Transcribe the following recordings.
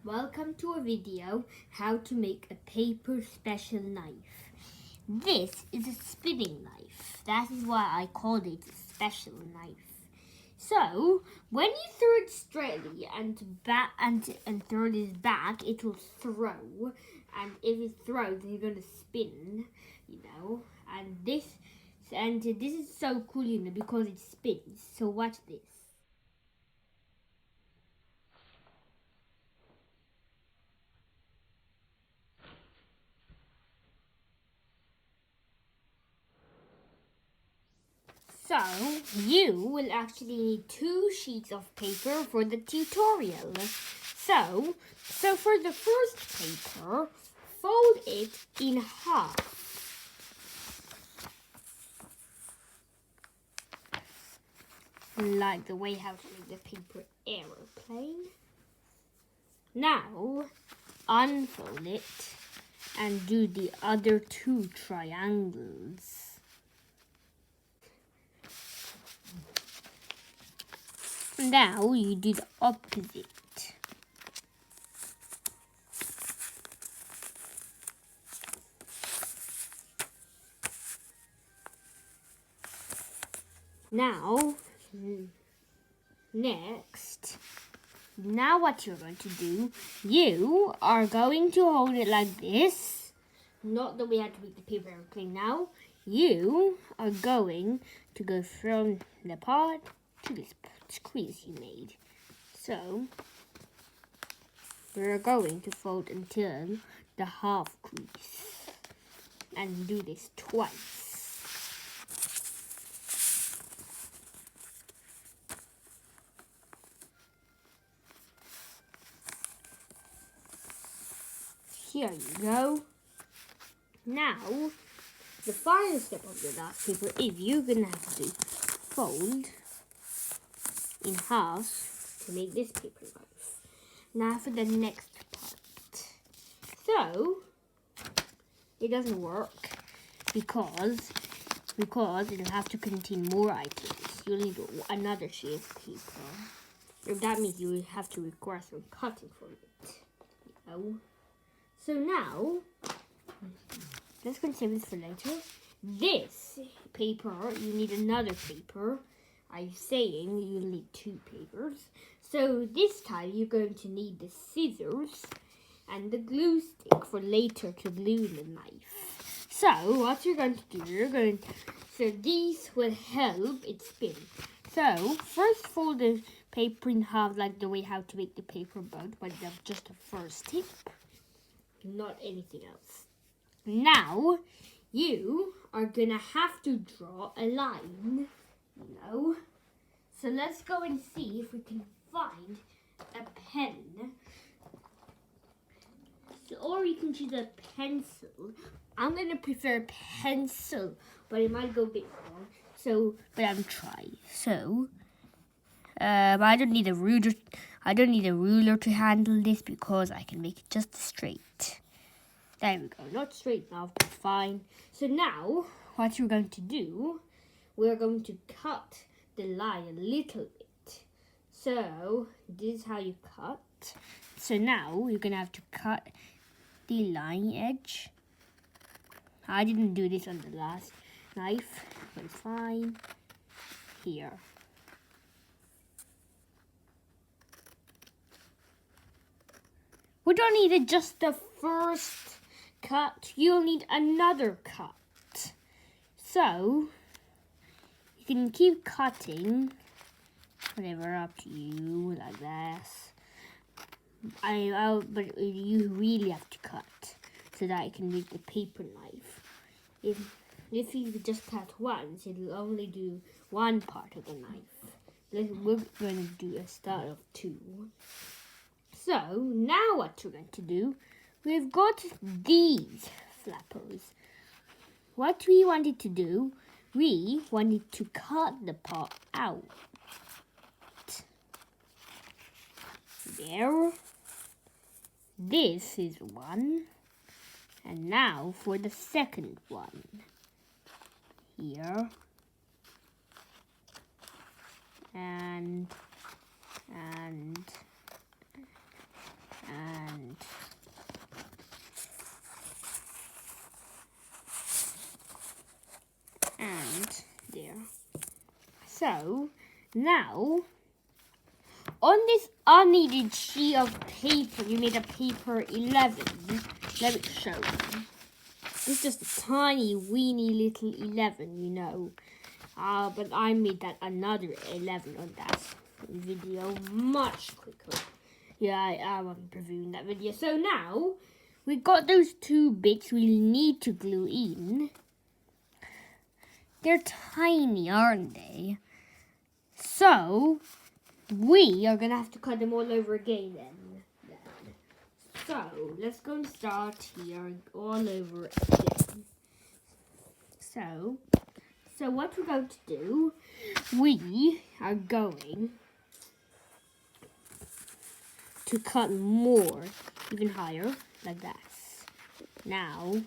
Welcome to a video how to make a paper special knife. This is a spinning knife. That is why I called it a special knife. So when you throw it straightly and back and throw it back, it will throw. And if it throws, you're gonna spin, And this is so cool, because it spins. So watch this. So, you will actually need 2 sheets of paper for the tutorial. So for the first paper, fold it in half. Like the way how to make the paper aeroplane. Now, unfold it and do the other 2 triangles. Now you do the opposite. Now, what you're going to do, you are going to hold it like this. Not that we have to make the paper airplane now. You are going to go from the part to this squeeze you made. So we're going to fold until the half crease and do this twice. Here you go. Now, the final step of the last paper is you're gonna have to fold in half to make this paper knife. Now for the next part. So it doesn't work because it'll have to contain more items. You'll need another sheet of paper. That means you will have to require some cutting for it. So now, let's go and save this for later. This paper, you need another paper. I'm saying you'll need 2 papers. So this time you're going to need the scissors and the glue stick for later to glue the knife. So what you're going to do, so these will help it spin. So first fold the paper in half like the way how to make the paper boat, but that's just the first tip. Not anything else. Now, you are gonna have to draw a line, So let's go and see if we can find a pen. Or you can choose a pencil. I'm gonna prefer pencil, but it might go a bit wrong. But I'm trying. I don't need a ruler. I don't need a ruler to handle this because I can make it just straight. There we go. Not straight enough, but fine. So now, what you're going to do, we're going to cut the line a little bit. So this is how you cut. So now you're going to have to cut the line edge. I didn't do this on the last knife, but it's fine. Here. We don't need it just the first cut. You'll need another cut. So you can keep cutting, whatever, up to you, like this. But you really have to cut so that I can make the paper knife. If you just cut once, it'll only do one part of the knife. We're going to do a start of 2. So now what we're going to do, we've got these flappers. What we wanted to do, we wanted to cut the part out. There. This is one. And now for the second one. Here. And So, now, on this unneeded sheet of paper, we made a paper 11. Let me show you. It's just a tiny, weeny little 11, you know. But I made that another 11 on that video much quicker. Yeah, I wasn't previewing that video. So now, we got those two bits we need to glue in. They're tiny, aren't they? So, we are going to have to cut them all over again then. So, let's go and start here all over again. So what we're going to do, we are going to cut more, even higher, like that. Now,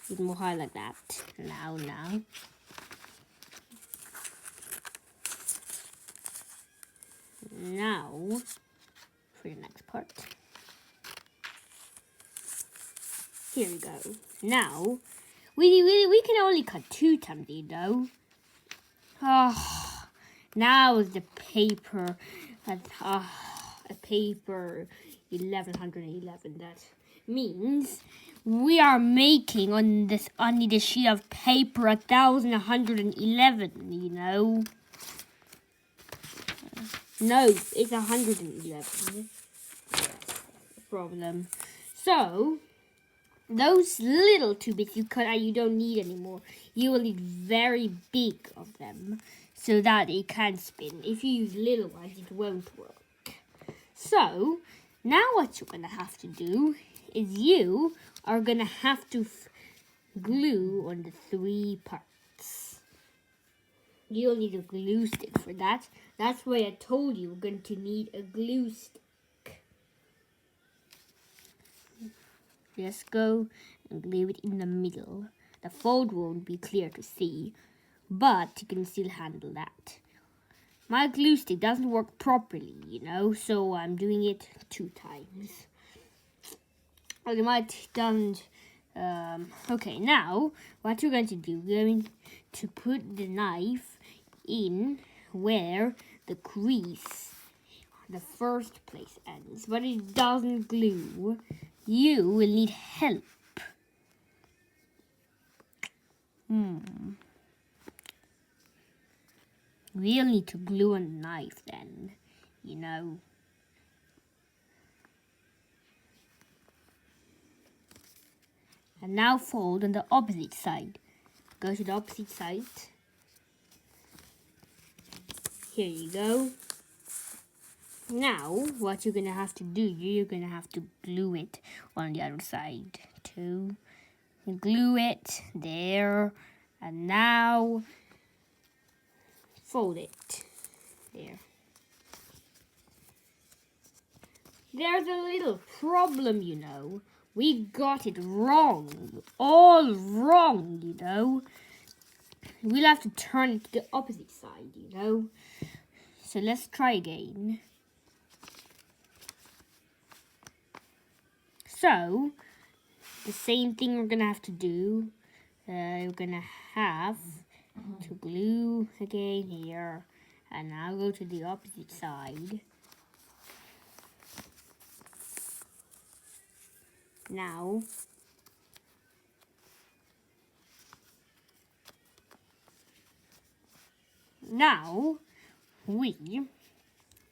even more high like that. Now. Now, for the next part. Here we go. Now, we can only cut 2 times, you know. Now is the paper, a paper 1111. That means we are making on this unneeded sheet of paper 1111, you know. No, it's 111. Yes, problem. So, those little 2 bits you cut out, you don't need anymore. You will need very big of them so that it can spin. If you use little ones, it won't work. So, now what you're going to have to do is you are going to have to glue on the 3 parts. You'll need a glue stick for that. That's why I told you we're going to need a glue stick. Just go and glue it in the middle. The fold won't be clear to see, but you can still handle that. My glue stick doesn't work properly, you know, so I'm doing it 2 times. I might done. Okay, now what you're going to do, you're going to put the knife in where the crease, the first place ends, but it doesn't glue. You will need help. We'll need to glue a knife then, you know. And now fold on the opposite side. Go to the opposite side. Here you go. Now, what you're going to have to do, you're going to have to glue it on the other side too. Glue it there. And now, fold it. There. There's a little problem, you know. We got it wrong. All wrong, you know. We'll have to turn it to the opposite side, you know. So let's try again. So, the same thing we're going to have to do. We're going to have to glue again here. And now go to the opposite side. Now, we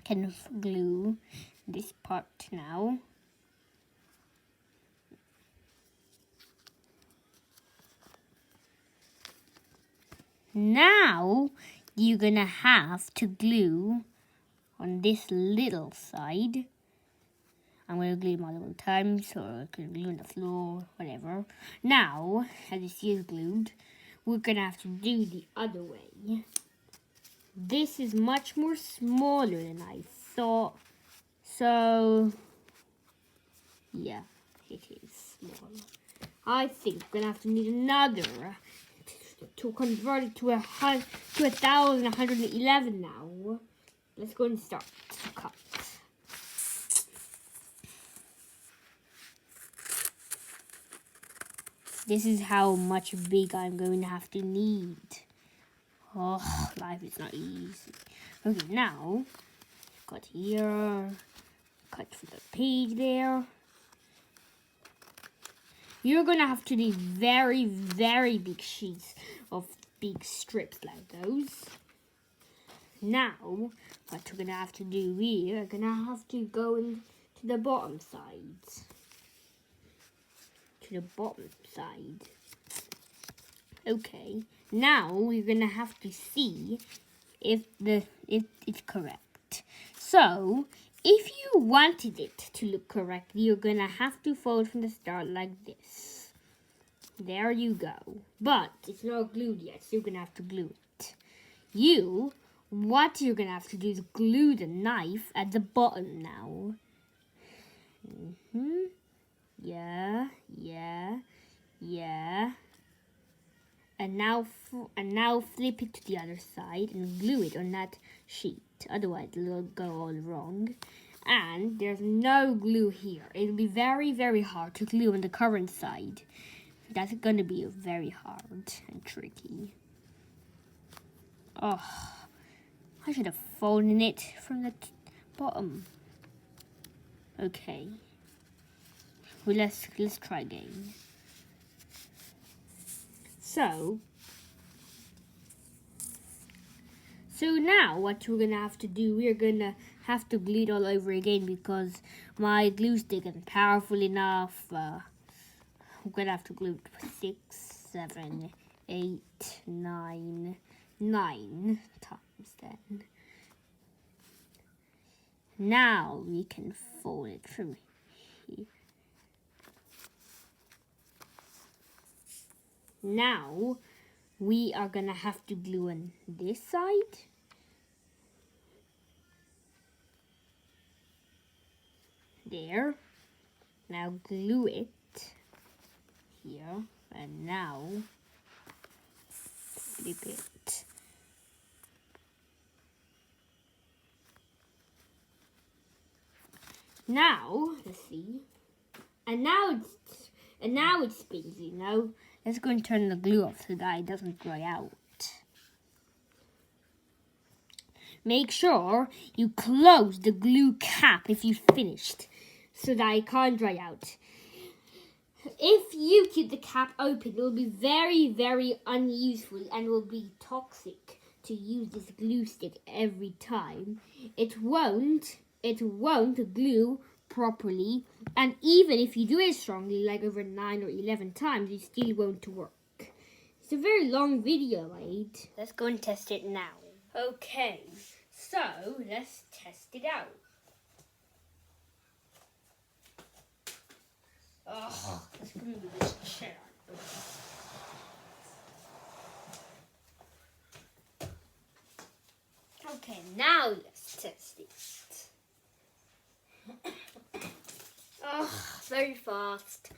can glue this part now. Now, you're gonna have to glue on this little side. I'm gonna glue multiple times, or I can glue on the floor, whatever. Now, as you see it's glued, we're gonna have to do the other way. This is much more smaller than I thought. So, yeah, it is small. I think we're gonna have to need another to convert it to 1111 now. Let's go and start to cut. This is how much big I'm going to have to need. Oh, life is not easy. Okay, now, cut here, cut for the page there. You're gonna have to do very, very big sheets of big strips like those. Now, what we're gonna have to do here, we're gonna have to go into the bottom side. To the bottom side. Okay, now we're gonna have to see if it's correct. So, if you wanted it to look correct, you're gonna have to fold from the start like this. There you go. But it's not glued yet, so you're gonna have to glue it. What you're gonna have to do is glue the knife at the bottom now. Yeah. And now flip it to the other side and glue it on that sheet. Otherwise, it'll go all wrong. And there's no glue here. It'll be very, very hard to glue on the current side. That's going to be very hard and tricky. Oh, I should have folded it from the bottom. Okay. Well, let's try again. So now what we're gonna have to do, we're gonna have to glue it all over again because my glue stick isn't powerful enough. I'm gonna have to glue it 6, 7, 8, 9 times then. Now we can fold it from here. Now we are gonna have to glue on this side. There. Now glue it here, and now flip it. Now let's see, and now it spins. You know, let's go and turn the glue off so that it doesn't dry out. Make sure you close the glue cap if you finished, so that it can't dry out. If you keep the cap open, it will be very, very unuseful and will be toxic to use this glue stick every time. It won't glue properly, and even if you do it strongly, like over 9 or 11 times, it still won't work. It's a very long video, right? Let's go and test it now. Okay, so let's test it out. Oh, let's glue this chair. Okay, now let's test it. Oh, very fast,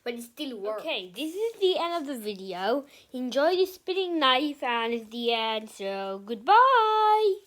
but it still works. Okay, this is the end of the video. Enjoy the spinning knife, and it's the end, so goodbye.